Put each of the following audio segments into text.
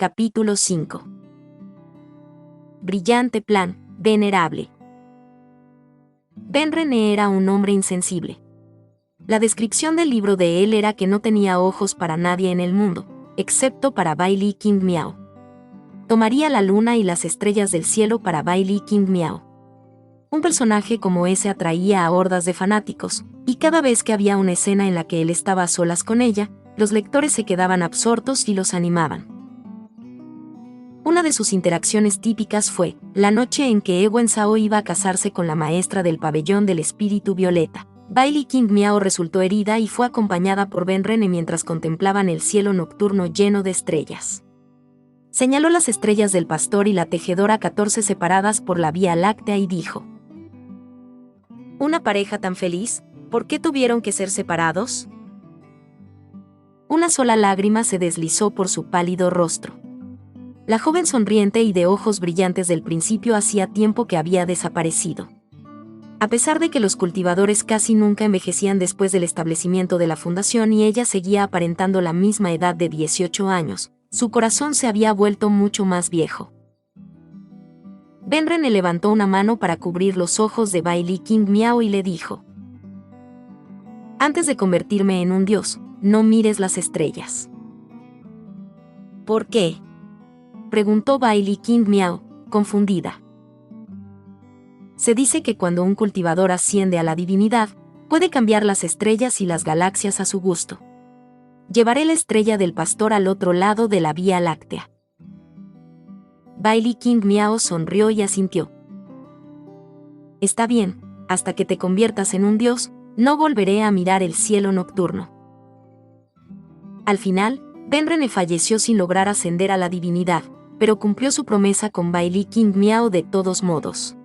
Capítulo 5. Brillante plan, venerable. Ben René era un hombre insensible. La descripción del libro de él era que no tenía ojos para nadie en el mundo, excepto para Bai Li King Miao. Tomaría la luna y las estrellas del cielo para Bai Li King Miao. Un personaje como ese atraía a hordas de fanáticos, y cada vez que había una escena en la que él estaba a solas con ella, los lectores se quedaban absortos y los animaban. Una de sus interacciones típicas fue la noche en que Wen Zhao iba a casarse con la maestra del pabellón del espíritu violeta. Bai Li King Miao resultó herida y fue acompañada por Ben René mientras contemplaban el cielo nocturno lleno de estrellas. Señaló las estrellas del pastor y la tejedora 14 separadas por la Vía Láctea y dijo: «Una pareja tan feliz, ¿por qué tuvieron que ser separados?». Una sola lágrima se deslizó por su pálido rostro. La joven sonriente y de ojos brillantes del principio hacía tiempo que había desaparecido. A pesar de que los cultivadores casi nunca envejecían después del establecimiento de la fundación y ella seguía aparentando la misma edad de 18 años, su corazón se había vuelto mucho más viejo. Ben René levantó una mano para cubrir los ojos de Bai Li King Miao y le dijo: «Antes de convertirme en un dios, no mires las estrellas». «¿Por qué?», preguntó Bai Li King Miao, confundida. Se dice que cuando un cultivador asciende a la divinidad, puede cambiar las estrellas y las galaxias a su gusto. Llevaré la estrella del pastor al otro lado de la Vía Láctea. Bai Li King Miao sonrió y asintió. «Está bien, hasta que te conviertas en un dios, no volveré a mirar el cielo nocturno». Al final, Ben René falleció sin lograr ascender a la divinidad, pero cumplió su promesa con Bai Li King Miao de todos modos.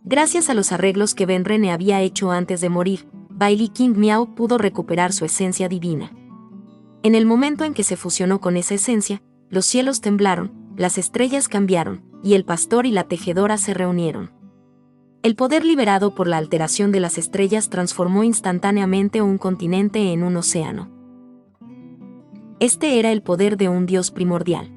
Gracias a los arreglos que Ben René había hecho antes de morir, Bai Li King Miao pudo recuperar su esencia divina. En el momento en que se fusionó con esa esencia, los cielos temblaron, las estrellas cambiaron, y el pastor y la tejedora se reunieron. El poder liberado por la alteración de las estrellas transformó instantáneamente un continente en un océano. Este era el poder de un dios primordial.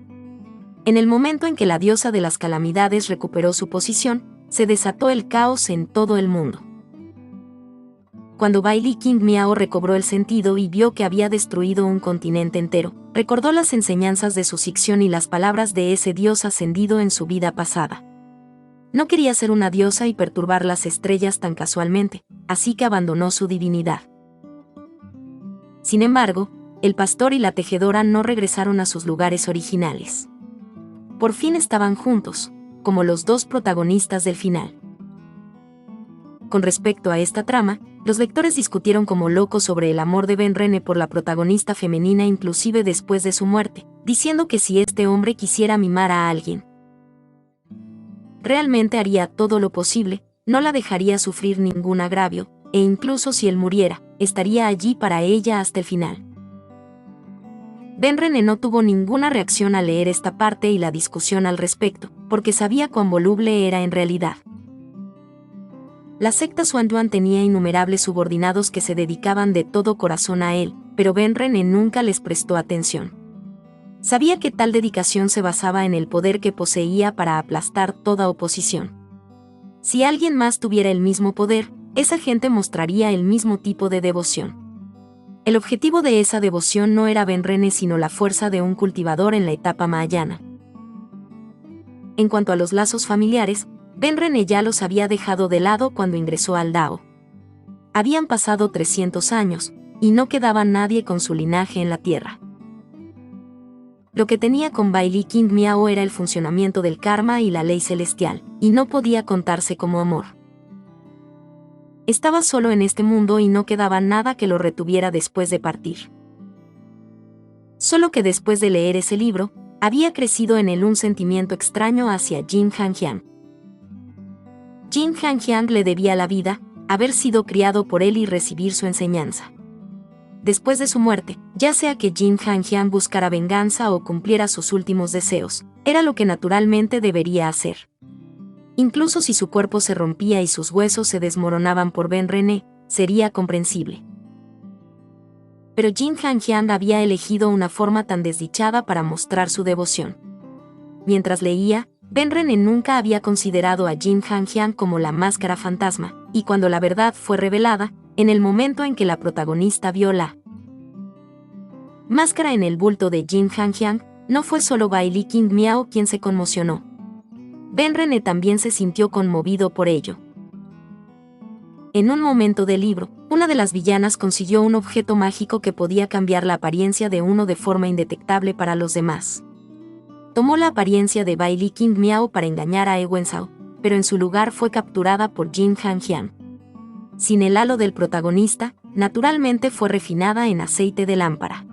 En el momento en que la diosa de las calamidades recuperó su posición, se desató el caos en todo el mundo. Cuando Bai Li King Miao recobró el sentido y vio que había destruido un continente entero, recordó las enseñanzas de su Sixión y las palabras de ese dios ascendido en su vida pasada. No quería ser una diosa y perturbar las estrellas tan casualmente, así que abandonó su divinidad. Sin embargo, el pastor y la tejedora no regresaron a sus lugares originales. Por fin estaban juntos, como los dos protagonistas del final. Con respecto a esta trama, los lectores discutieron como locos sobre el amor de Ben René por la protagonista femenina inclusive después de su muerte, diciendo que si este hombre quisiera mimar a alguien, realmente haría todo lo posible, no la dejaría sufrir ningún agravio, e incluso si él muriera, estaría allí para ella hasta el final. Ben René no tuvo ninguna reacción al leer esta parte y la discusión al respecto, porque sabía cuán voluble era en realidad. La secta Xuanyuan tenía innumerables subordinados que se dedicaban de todo corazón a él, pero Ben René nunca les prestó atención. Sabía que tal dedicación se basaba en el poder que poseía para aplastar toda oposición. Si alguien más tuviera el mismo poder, esa gente mostraría el mismo tipo de devoción. El objetivo de esa devoción no era Ben René sino la fuerza de un cultivador en la etapa mahayana. En cuanto a los lazos familiares, Ben René ya los había dejado de lado cuando ingresó al Dao. Habían pasado 300 años, y no quedaba nadie con su linaje en la tierra. Lo que tenía con Bai Li King Miao era el funcionamiento del karma y la ley celestial, y no podía contarse como amor. Estaba solo en este mundo y no quedaba nada que lo retuviera después de partir. Solo que después de leer ese libro, había crecido en él un sentimiento extraño hacia Jin Hanjiang. Jin Hanjiang le debía la vida, haber sido criado por él y recibir su enseñanza. Después de su muerte, ya sea que Jin Hanjiang buscara venganza o cumpliera sus últimos deseos, era lo que naturalmente debería hacer. Incluso si su cuerpo se rompía y sus huesos se desmoronaban por Ben René, sería comprensible. pero Jin Han-hyang había elegido una forma tan desdichada para mostrar su devoción. Mientras leía, Ben René nunca había considerado a Jin Han-hyang como la máscara fantasma, y cuando la verdad fue revelada, en el momento en que la protagonista vio la máscara en el bulto de Jin Han-hyang, no fue solo Bailey King Miao quien se conmocionó. Ben René también se sintió conmovido por ello. En un momento del libro, una de las villanas consiguió un objeto mágico que podía cambiar la apariencia de uno de forma indetectable para los demás. Tomó la apariencia de Bailey King Miao para engañar a Ewen Zhao, pero en su lugar fue capturada por Jin Han-hyang. Sin el halo del protagonista, naturalmente fue refinada en aceite de lámpara.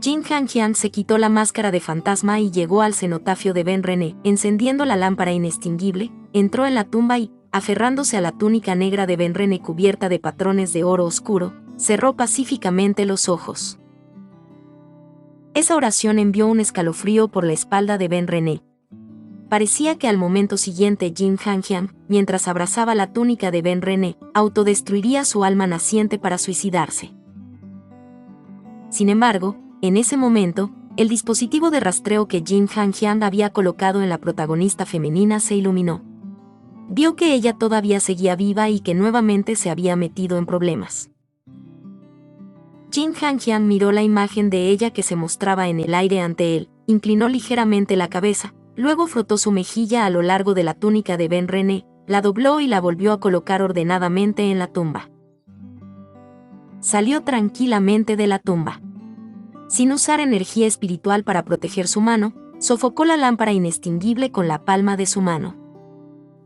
Jin Han-hyang se quitó la máscara de fantasma y llegó al cenotafio de Ben René, encendiendo la lámpara inextinguible, entró en la tumba y, aferrándose a la túnica negra de Ben René cubierta de patrones de oro oscuro, cerró pacíficamente los ojos. Esa oración envió un escalofrío por la espalda de Ben René. Parecía que al momento siguiente Jin Han-hyang, mientras abrazaba la túnica de Ben René, autodestruiría su alma naciente para suicidarse. Sin embargo, en ese momento, el dispositivo de rastreo que Jin Han-hyang había colocado en la protagonista femenina se iluminó. Vio que ella todavía seguía viva y que nuevamente se había metido en problemas. Jin Han-hyang miró la imagen de ella que se mostraba en el aire ante él, inclinó ligeramente la cabeza, luego frotó su mejilla a lo largo de la túnica de Ben René, la dobló y la volvió a colocar ordenadamente en la tumba. Salió tranquilamente de la tumba. Sin usar energía espiritual para proteger su mano, sofocó la lámpara inextinguible con la palma de su mano.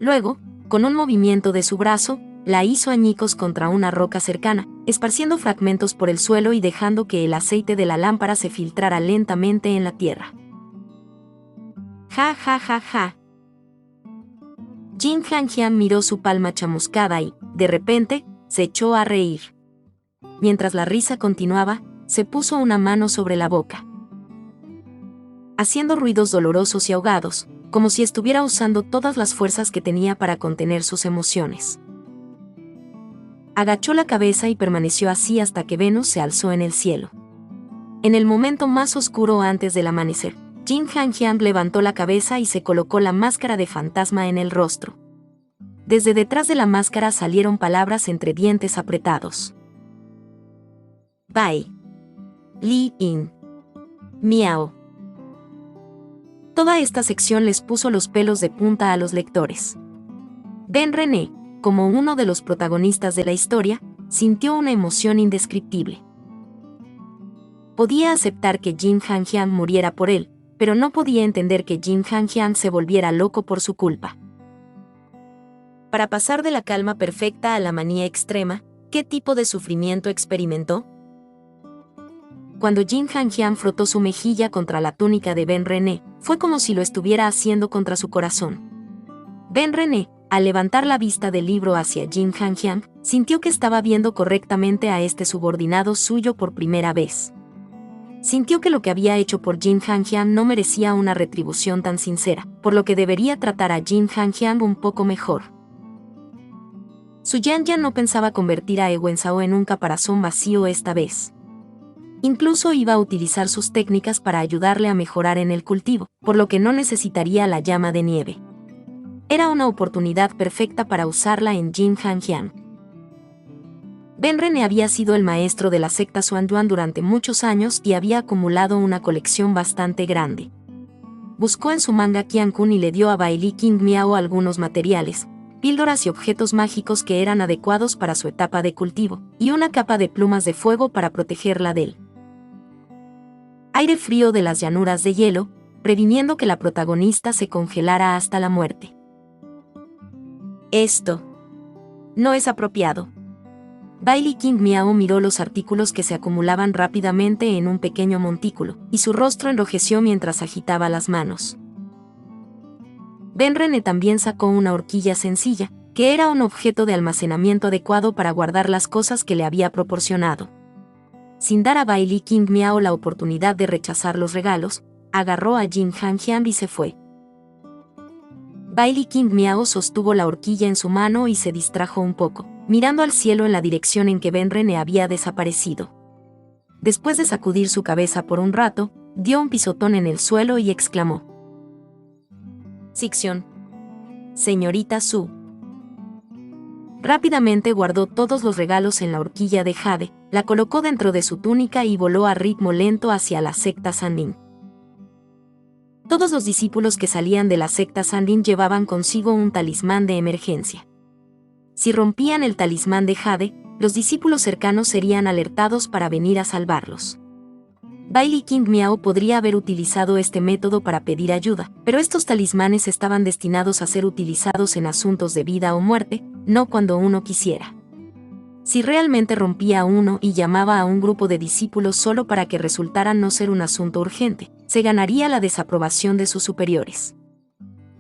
Luego, con un movimiento de su brazo, la hizo añicos contra una roca cercana, esparciendo fragmentos por el suelo y dejando que el aceite de la lámpara se filtrara lentamente en la tierra. Ja ja ja ja. Jin Han-hyang miró su palma chamuscada y, de repente, se echó a reír. Mientras la risa continuaba, se puso una mano sobre la boca, haciendo ruidos dolorosos y ahogados, como si estuviera usando todas las fuerzas que tenía para contener sus emociones. Agachó la cabeza y permaneció así hasta que Venus se alzó en el cielo. En el momento más oscuro antes del amanecer, Jin Han-hyang levantó la cabeza y se colocó la máscara de fantasma en el rostro. Desde detrás de la máscara salieron palabras entre dientes apretados. Bai. Li In. Miao. Toda esta sección les puso los pelos de punta a los lectores. Ben René, como uno de los protagonistas de la historia, sintió una emoción indescriptible. Podía aceptar que Jin Han-hyang muriera por él, pero no podía entender que Jin Han-hyang se volviera loco por su culpa. Para pasar de la calma perfecta a la manía extrema, ¿qué tipo de sufrimiento experimentó? Cuando Jin Han-hyang frotó su mejilla contra la túnica de Ben René, fue como si lo estuviera haciendo contra su corazón. Ben René, al levantar la vista del libro hacia Jin Han-hyang, sintió que estaba viendo correctamente a este subordinado suyo por primera vez. Sintió que lo que había hecho por Jin Han-hyang no merecía una retribución tan sincera, por lo que debería tratar a Jin Han-hyang un poco mejor. Su Yan ya no pensaba convertir a Ewen Zhao en un caparazón vacío esta vez. Incluso iba a utilizar sus técnicas para ayudarle a mejorar en el cultivo, por lo que no necesitaría la llama de nieve. Era una oportunidad perfecta para usarla en Jin Han-hyang. Ben René había sido el maestro de la secta Xuanyuan durante muchos años y había acumulado una colección bastante grande. Buscó en su manga Qiankun y le dio a Bailey King Miao algunos materiales, píldoras y objetos mágicos que eran adecuados para su etapa de cultivo, y una capa de plumas de fuego para protegerla del aire frío de las llanuras de hielo, previniendo que la protagonista se congelara hasta la muerte. Esto no es apropiado. Bailey King Miao miró los artículos que se acumulaban rápidamente en un pequeño montículo, y su rostro enrojeció mientras agitaba las manos. Ben René también sacó una horquilla sencilla, que era un objeto de almacenamiento adecuado para guardar las cosas que le había proporcionado. Sin dar a Bailey King Miao la oportunidad de rechazar los regalos, agarró a Jin Han-hyang y se fue. Bailey King Miao sostuvo la horquilla en su mano y se distrajo un poco, mirando al cielo en la dirección en que Ben René había desaparecido. Después de sacudir su cabeza por un rato, dio un pisotón en el suelo y exclamó: «Sicción. Señorita Su». Rápidamente guardó todos los regalos en la horquilla de jade, la colocó dentro de su túnica y voló a ritmo lento hacia la secta Sandin. Todos los discípulos que salían de la secta Sandin llevaban consigo un talismán de emergencia. Si rompían el talismán de jade, los discípulos cercanos serían alertados para venir a salvarlos. Bailey King Miao podría haber utilizado este método para pedir ayuda, pero estos talismanes estaban destinados a ser utilizados en asuntos de vida o muerte, no cuando uno quisiera. Si realmente rompía uno y llamaba a un grupo de discípulos solo para que resultara no ser un asunto urgente, se ganaría la desaprobación de sus superiores.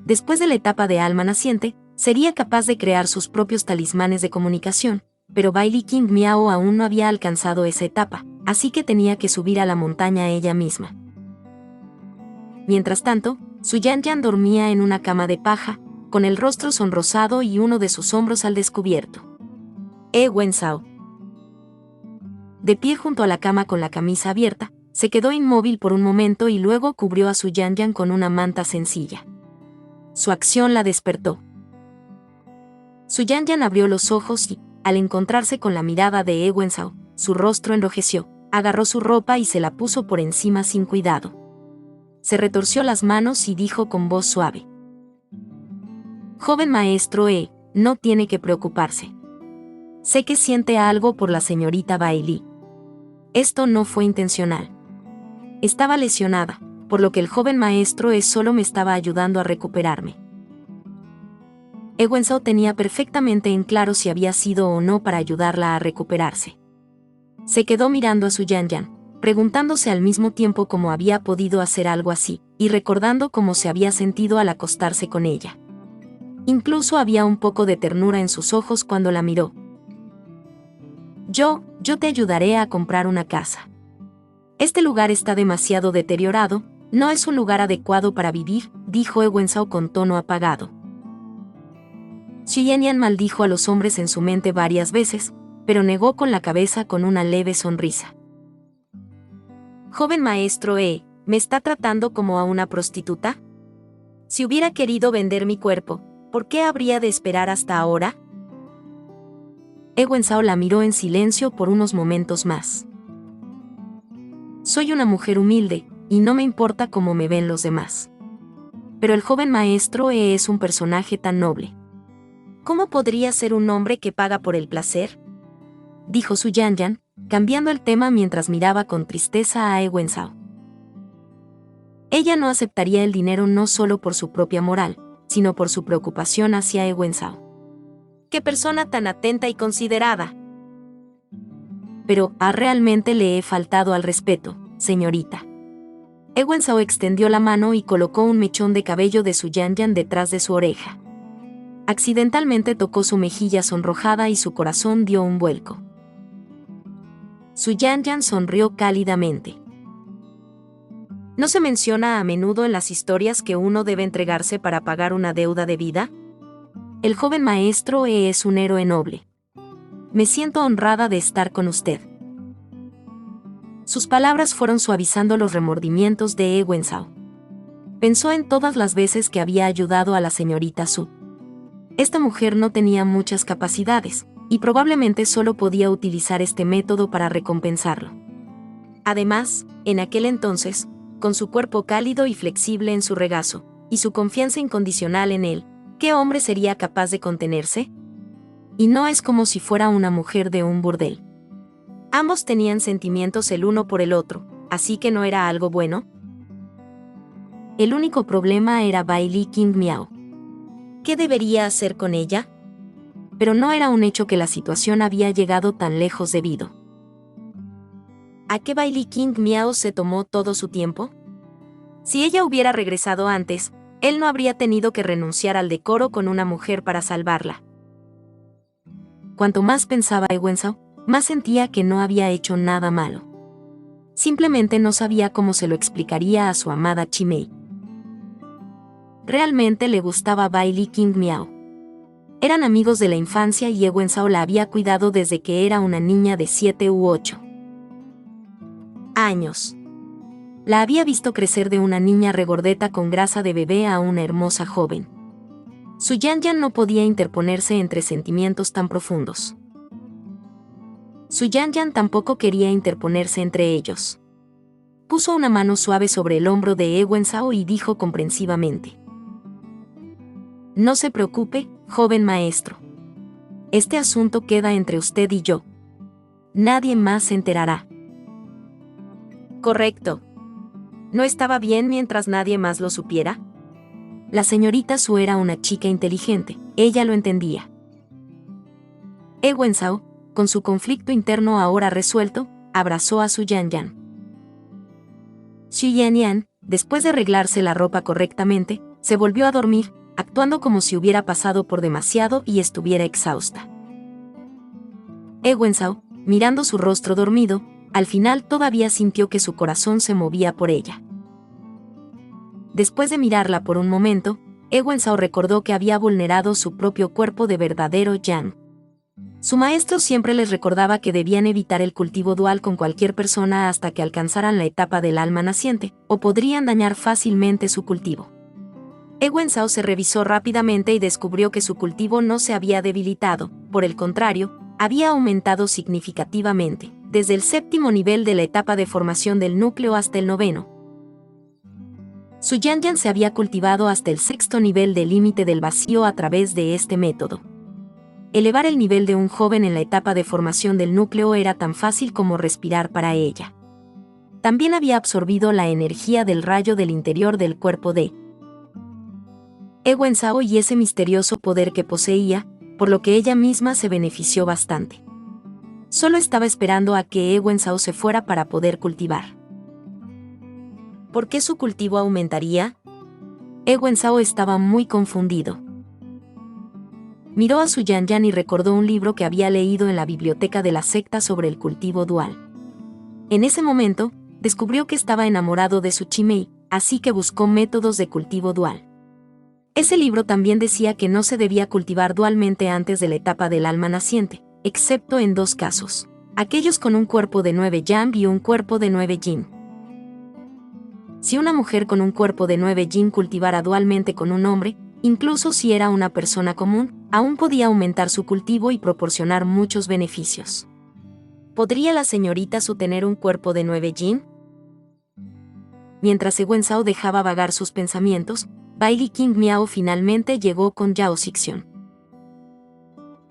Después de la etapa de alma naciente, sería capaz de crear sus propios talismanes de comunicación, pero Bailey King Miao aún no había alcanzado esa etapa, así que tenía que subir a la montaña ella misma. Mientras tanto, Su Yanyan dormía en una cama de paja, con el rostro sonrosado y uno de sus hombros al descubierto. Wenzhao, de pie junto a la cama con la camisa abierta, se quedó inmóvil por un momento y luego cubrió a Su Yanyan con una manta sencilla. Su acción la despertó. Su Yanyan abrió los ojos y, al encontrarse con la mirada de Wenzhao, su rostro enrojeció, agarró su ropa y se la puso por encima sin cuidado. Se retorció las manos y dijo con voz suave: «Joven maestro no tiene que preocuparse. Sé que siente algo por la señorita Bailey. Esto no fue intencional. Estaba lesionada, por lo que el joven maestro solo me estaba ayudando a recuperarme». Wenzhao tenía perfectamente en claro si había sido o no para ayudarla a recuperarse. Se quedó mirando a Su Yanyan, preguntándose al mismo tiempo cómo había podido hacer algo así, y recordando cómo se había sentido al acostarse con ella. Incluso había un poco de ternura en sus ojos cuando la miró. Yo te ayudaré a comprar una casa. Este lugar está demasiado deteriorado, no es un lugar adecuado para vivir», dijo Wenzhao con tono apagado. Su Yanyan maldijo a los hombres en su mente varias veces, pero negó con la cabeza con una leve sonrisa. «Joven maestro ¿me está tratando como a una prostituta? Si hubiera querido vender mi cuerpo, ¿por qué habría de esperar hasta ahora?». Wenzhao la miró en silencio por unos momentos más. «Soy una mujer humilde, y no me importa cómo me ven los demás. Pero el joven maestro es un personaje tan noble. ¿Cómo podría ser un hombre que paga por el placer?», dijo Su Yanyan, cambiando el tema mientras miraba con tristeza a Wenzhao. Ella no aceptaría el dinero no solo por su propia moral, sino por su preocupación hacia Wenzhao. «¡Qué persona tan atenta y considerada!». «Pero, realmente le he faltado al respeto, señorita». Wenzhao extendió la mano y colocó un mechón de cabello de Su Yanyan detrás de su oreja. Accidentalmente tocó su mejilla sonrojada y su corazón dio un vuelco. Su Yanyan sonrió cálidamente. ¿No se menciona a menudo en las historias que uno debe entregarse para pagar una deuda de vida? El joven maestro es un héroe noble. Me siento honrada de estar con usted». Sus palabras fueron suavizando los remordimientos de Wenzhao. Pensó en todas las veces que había ayudado a la señorita Su. Esta mujer no tenía muchas capacidades, y probablemente solo podía utilizar este método para recompensarlo. Además, en aquel entonces, con su cuerpo cálido y flexible en su regazo, y su confianza incondicional en él, ¿qué hombre sería capaz de contenerse? Y no es como si fuera una mujer de un burdel. Ambos tenían sentimientos el uno por el otro, así que no era algo bueno. El único problema era Bailey King Miao. ¿Qué debería hacer con ella? Pero no era un hecho que la situación había llegado tan lejos debido ¿a qué Bailey King Miao se tomó todo su tiempo? Si ella hubiera regresado antes, él no habría tenido que renunciar al decoro con una mujer para salvarla. Cuanto más pensaba Wenzhao, más sentía que no había hecho nada malo. Simplemente no sabía cómo se lo explicaría a su amada Chimei. Realmente le gustaba Bailey King Miao. Eran amigos de la infancia y Wenzhao la había cuidado desde que era una niña de 7 u 8. Años. La había visto crecer de una niña regordeta con grasa de bebé a una hermosa joven. Su Yan no podía interponerse entre sentimientos tan profundos. Su Yan tampoco quería interponerse entre ellos. Puso una mano suave sobre el hombro de He Wenzhao y dijo comprensivamente: «No se preocupe, joven maestro. Este asunto queda entre usted y yo. Nadie más se enterará». Correcto. ¿No estaba bien mientras nadie más lo supiera? La señorita Su era una chica inteligente, ella lo entendía. He Wenzhao, con su conflicto interno ahora resuelto, abrazó a su Yan. Xu Yanyan, después de arreglarse la ropa correctamente, se volvió a dormir, actuando como si hubiera pasado por demasiado y estuviera exhausta. He Wenzhao, mirando su rostro dormido, al final todavía sintió que su corazón se movía por ella. Después de mirarla por un momento, He Wenzhao recordó que había vulnerado su propio cuerpo de verdadero Yan. Su maestro siempre les recordaba que debían evitar el cultivo dual con cualquier persona hasta que alcanzaran la etapa del alma naciente, o podrían dañar fácilmente su cultivo. He Wenzhao se revisó rápidamente y descubrió que su cultivo no se había debilitado, por el contrario, había aumentado significativamente, desde el 7º nivel de la etapa de formación del núcleo hasta el 9º. Su Yan se había cultivado hasta el 6º nivel del límite del vacío a través de este método. Elevar el nivel de un joven en la etapa de formación del núcleo era tan fácil como respirar para ella. También había absorbido la energía del rayo del interior del cuerpo de He Wenzhao y ese misterioso poder que poseía, por lo que ella misma se benefició bastante. Solo estaba esperando a que He Wenzhao se fuera para poder cultivar. ¿Por qué su cultivo aumentaría? He Wenzhao estaba muy confundido. Miró a su Yan y recordó un libro que había leído en la biblioteca de la secta sobre el cultivo dual. En ese momento, descubrió que estaba enamorado de su Chimei, así que buscó métodos de cultivo dual. Ese libro también decía que no se debía cultivar dualmente antes de la etapa del alma naciente, excepto en 2 casos: aquellos con un cuerpo de 9 Yang y un cuerpo de 9 Yin. Si una mujer con un cuerpo de 9 Yin cultivara dualmente con un hombre, incluso si era una persona común, aún podía aumentar su cultivo y proporcionar muchos beneficios. ¿Podría la señorita Su tener un cuerpo de 9 Yin? Mientras He Wenzhao dejaba vagar sus pensamientos, Bailey King Miao finalmente llegó con Yao Zixian.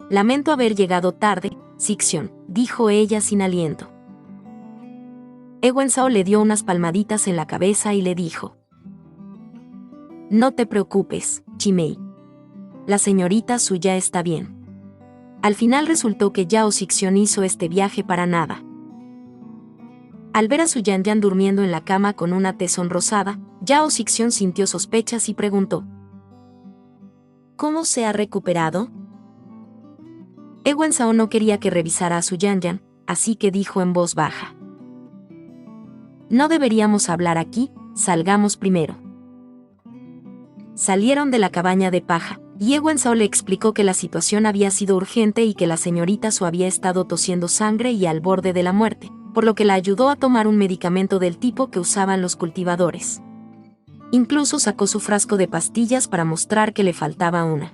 «Lamento haber llegado tarde, Zixian», dijo ella sin aliento. He Wenzhao le dio unas palmaditas en la cabeza y le dijo: «No te preocupes, Chimei. La señorita Su ya está bien». Al final resultó que Yao Zixian hizo este viaje para nada. Al ver a su Yan durmiendo en la cama con una tez sonrosada, Yao Zixian sintió sospechas y preguntó: «¿Cómo se ha recuperado?». He Wenzhao no quería que revisara a su Yan, así que dijo en voz baja: «No deberíamos hablar aquí, salgamos primero». Salieron de la cabaña de paja, y He Wenzhao le explicó que la situación había sido urgente y que la señorita Su había estado tosiendo sangre y al borde de la muerte, por lo que la ayudó a tomar un medicamento del tipo que usaban los cultivadores. Incluso sacó su frasco de pastillas para mostrar que le faltaba una.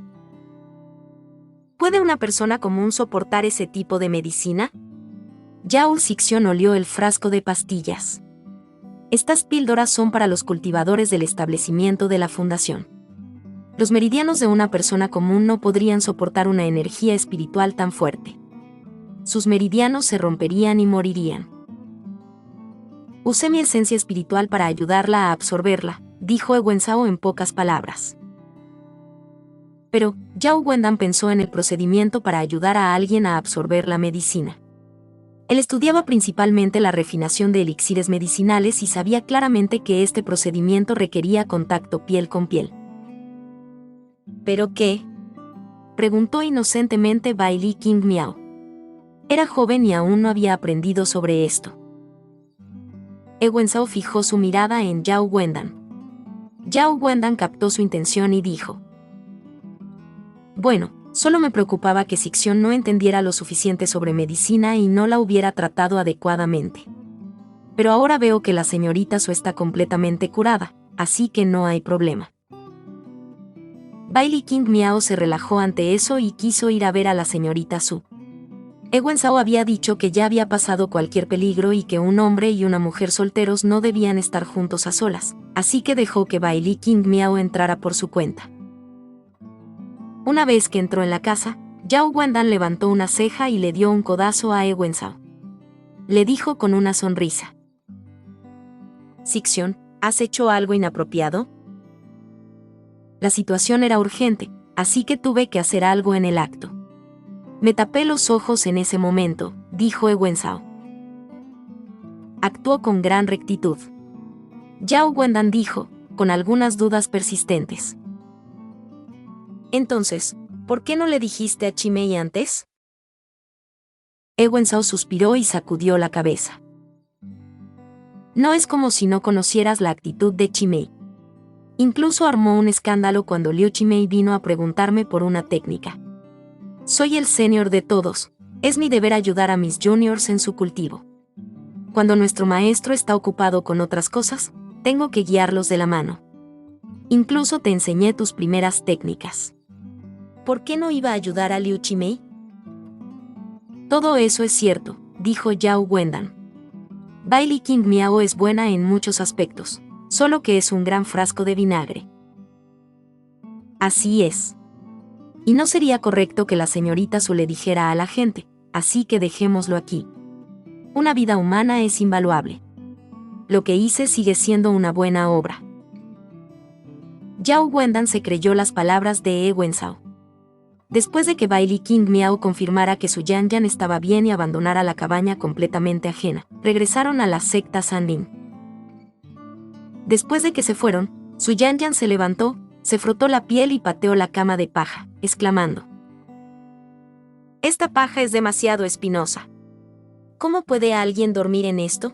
¿Puede una persona común soportar ese tipo de medicina? Yao Zixian olió el frasco de pastillas. Estas píldoras son para los cultivadores del establecimiento de la fundación. Los meridianos de una persona común no podrían soportar una energía espiritual tan fuerte. Sus meridianos se romperían y morirían. «Usé mi esencia espiritual para ayudarla a absorberla», dijo He Wenzhao en pocas palabras. Pero Yao Wendan pensó en el procedimiento para ayudar a alguien a absorber la medicina. Él estudiaba principalmente la refinación de elixires medicinales y sabía claramente que este procedimiento requería contacto piel con piel. ¿Pero qué?, preguntó inocentemente Bailey King Miao. Era joven y aún no había aprendido sobre esto. He Wenzhao fijó su mirada en Yao Wendan. Yao Wendan captó su intención y dijo: «Bueno, solo me preocupaba que Zixian no entendiera lo suficiente sobre medicina y no la hubiera tratado adecuadamente». pero ahora veo que la señorita Su está completamente curada, así que no hay problema. Bailey King Miao se relajó ante eso y quiso ir a ver a la señorita Su. Ewen Sao había dicho que ya había pasado cualquier peligro y que un hombre y una mujer solteros no debían estar juntos a solas, así que dejó que Bailey King Miao entrara por su cuenta. Una vez que entró en la casa, Yao Wendan levantó una ceja y le dio un codazo a Ewen Sao. Le dijo con una sonrisa: «Sixion, ¿has hecho algo inapropiado?». La situación era urgente, así que tuve que hacer algo en el acto. Me tapé los ojos en ese momento, dijo Ewen Sao. Actuó con gran rectitud. Yao Wendan dijo, con algunas dudas persistentes: «Entonces, ¿por qué no le dijiste a Chimei antes?». Ewen Sao suspiró y sacudió la cabeza. «No es como si no conocieras la actitud de Chimei. Incluso armó un escándalo cuando Liu Chimei vino a preguntarme por una técnica. Soy el senior de todos, es mi deber ayudar a mis juniors en su cultivo. Cuando nuestro maestro está ocupado con otras cosas, tengo que guiarlos de la mano. Incluso te enseñé tus primeras técnicas. ¿Por qué no iba a ayudar a Liu Chimei?». «Todo eso es cierto», dijo Yao Wendan. «Bailey King Miao es buena en muchos aspectos, solo que es un gran frasco de vinagre». «Así es. Y no sería correcto que la señorita Su le dijera a la gente, así que dejémoslo aquí. Una vida humana es invaluable. Lo que hice sigue siendo una buena obra». Yao Wendan se creyó las palabras de Ewen Sao. Después de que Bailey King Miao confirmara que Su Yanyan estaba bien y abandonara la cabaña completamente ajena, regresaron a la secta Sanlin. Después de que se fueron, Su Yanyan se levantó, se frotó la piel y pateó la cama de paja, exclamando: «Esta paja es demasiado espinosa. ¿Cómo puede alguien dormir en esto?».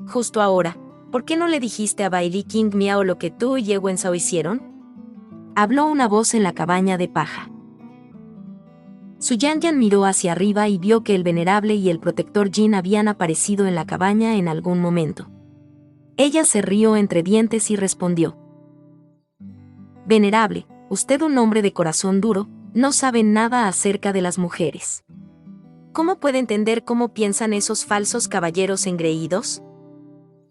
«Justo ahora, ¿por qué no le dijiste a Bailey King Miao lo que tú y Ewen Sao hicieron?», habló una voz en la cabaña de paja. Su Yanyan miró hacia arriba y vio que el venerable y el protector Jin habían aparecido en la cabaña en algún momento. Ella se rió entre dientes y respondió: «Venerable, usted, un hombre de corazón duro, no sabe nada acerca de las mujeres. ¿Cómo puede entender cómo piensan esos falsos caballeros engreídos?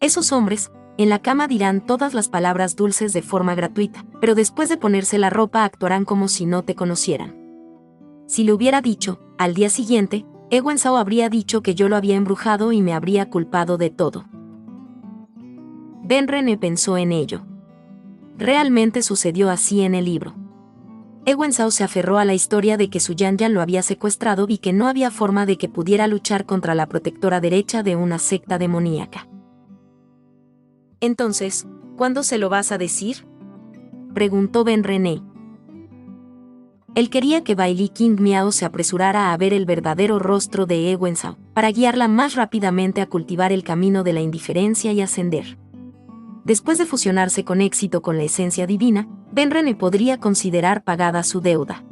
Esos hombres, en la cama dirán todas las palabras dulces de forma gratuita, pero después de ponerse la ropa actuarán como si no te conocieran». Si le hubiera dicho, al día siguiente, Ewen Sao habría dicho que yo lo había embrujado y me habría culpado de todo. Ben René pensó en ello. Realmente sucedió así en el libro. Ewen Sao se aferró a la historia de que Su Yanyan lo había secuestrado y que no había forma de que pudiera luchar contra la protectora derecha de una secta demoníaca. «Entonces, ¿cuándo se lo vas a decir?», preguntó Ben René. Él quería que Bailey King Miao se apresurara a ver el verdadero rostro de Ewen Sao, para guiarla más rápidamente a cultivar el camino de la indiferencia y ascender. Después de fusionarse con éxito con la esencia divina, Ben René podría considerar pagada su deuda.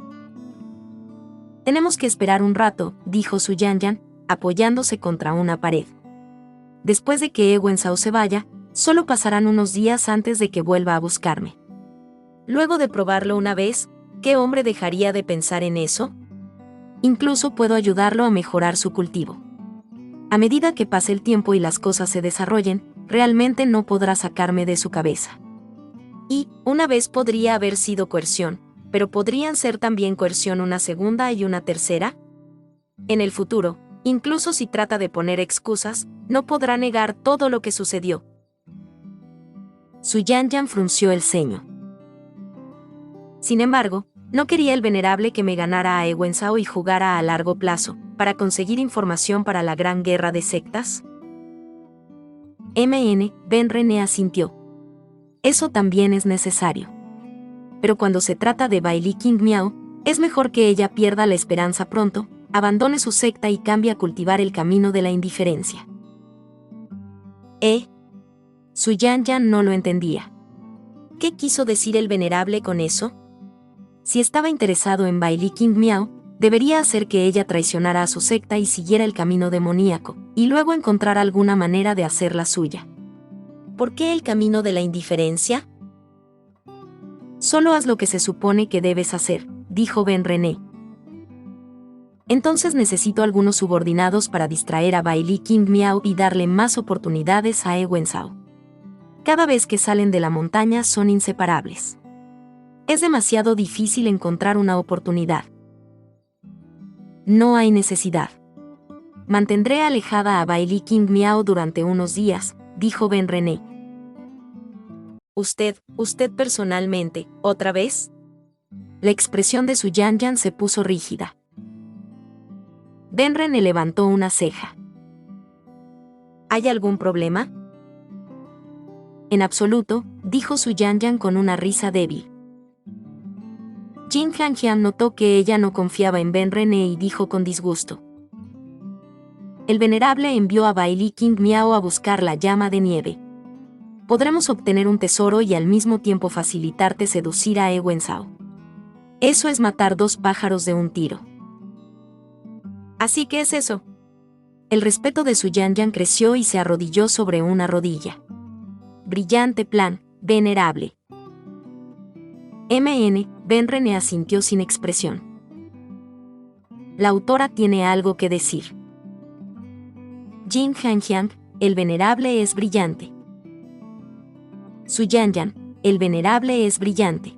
«Tenemos que esperar un rato», dijo Su Yanyan, apoyándose contra una pared. «Después de que Ewen Sao se vaya, solo pasarán unos días antes de que vuelva a buscarme. Luego de probarlo una vez, ¿qué hombre dejaría de pensar en eso? Incluso puedo ayudarlo a mejorar su cultivo. A medida que pase el tiempo y las cosas se desarrollen, realmente no podrá sacarme de su cabeza. Y, una vez podría haber sido coerción, pero ¿podrían ser también coerción una segunda y una tercera? En el futuro, incluso si trata de poner excusas, no podrá negar todo lo que sucedió». Su Yanyan frunció el ceño. Sin embargo, no quería el venerable que me ganara a Ewen Sao y jugara a largo plazo, para conseguir información para la gran guerra de sectas. Ben René asintió. Eso también es necesario. Pero cuando se trata de Bailey King Miao, es mejor que ella pierda la esperanza pronto, abandone su secta y cambie a cultivar el camino de la indiferencia. Su Yanyan no lo entendía. ¿Qué quiso decir el venerable con eso? Si estaba interesado en Bailey King Miao, Debería hacer que ella traicionara a su secta y siguiera el camino demoníaco, y luego encontrar alguna manera de hacerla suya. ¿Por qué el camino de la indiferencia? Solo haz lo que se supone que debes hacer, dijo Ben René. Entonces necesito algunos subordinados para distraer a Bailey King Miao y darle más oportunidades a Ewen Sao. Cada vez que salen de la montaña son inseparables. Es demasiado difícil encontrar una oportunidad. No hay necesidad. Mantendré alejada a Bailey King Miao durante unos días, dijo Ben René. ¿Usted personalmente, otra vez? La expresión de su Yan Yan se puso rígida. Ben René levantó una ceja. ¿Hay algún problema? En absoluto, dijo su Yan Yan con una risa débil. Jin Hanjian notó que ella no confiaba en Ben René y dijo con disgusto. El venerable envió a Bailey King Miao a buscar la llama de nieve. Podremos obtener un tesoro y al mismo tiempo facilitarte seducir a Ewen Sao. Eso es matar dos pájaros de un tiro. Así que es eso. El respeto de su Yan Yan creció y se arrodilló sobre una rodilla. Brillante plan, venerable. Ben René asintió sin expresión. La autora tiene algo que decir. Jin Hanjiang, el venerable es brillante. Su Yan Yan, el venerable es brillante.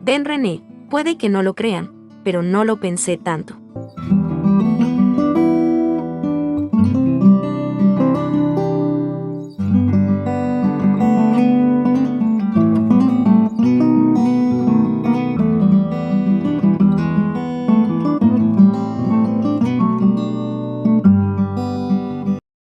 Ben René, puede que no lo crean, pero no lo pensé tanto.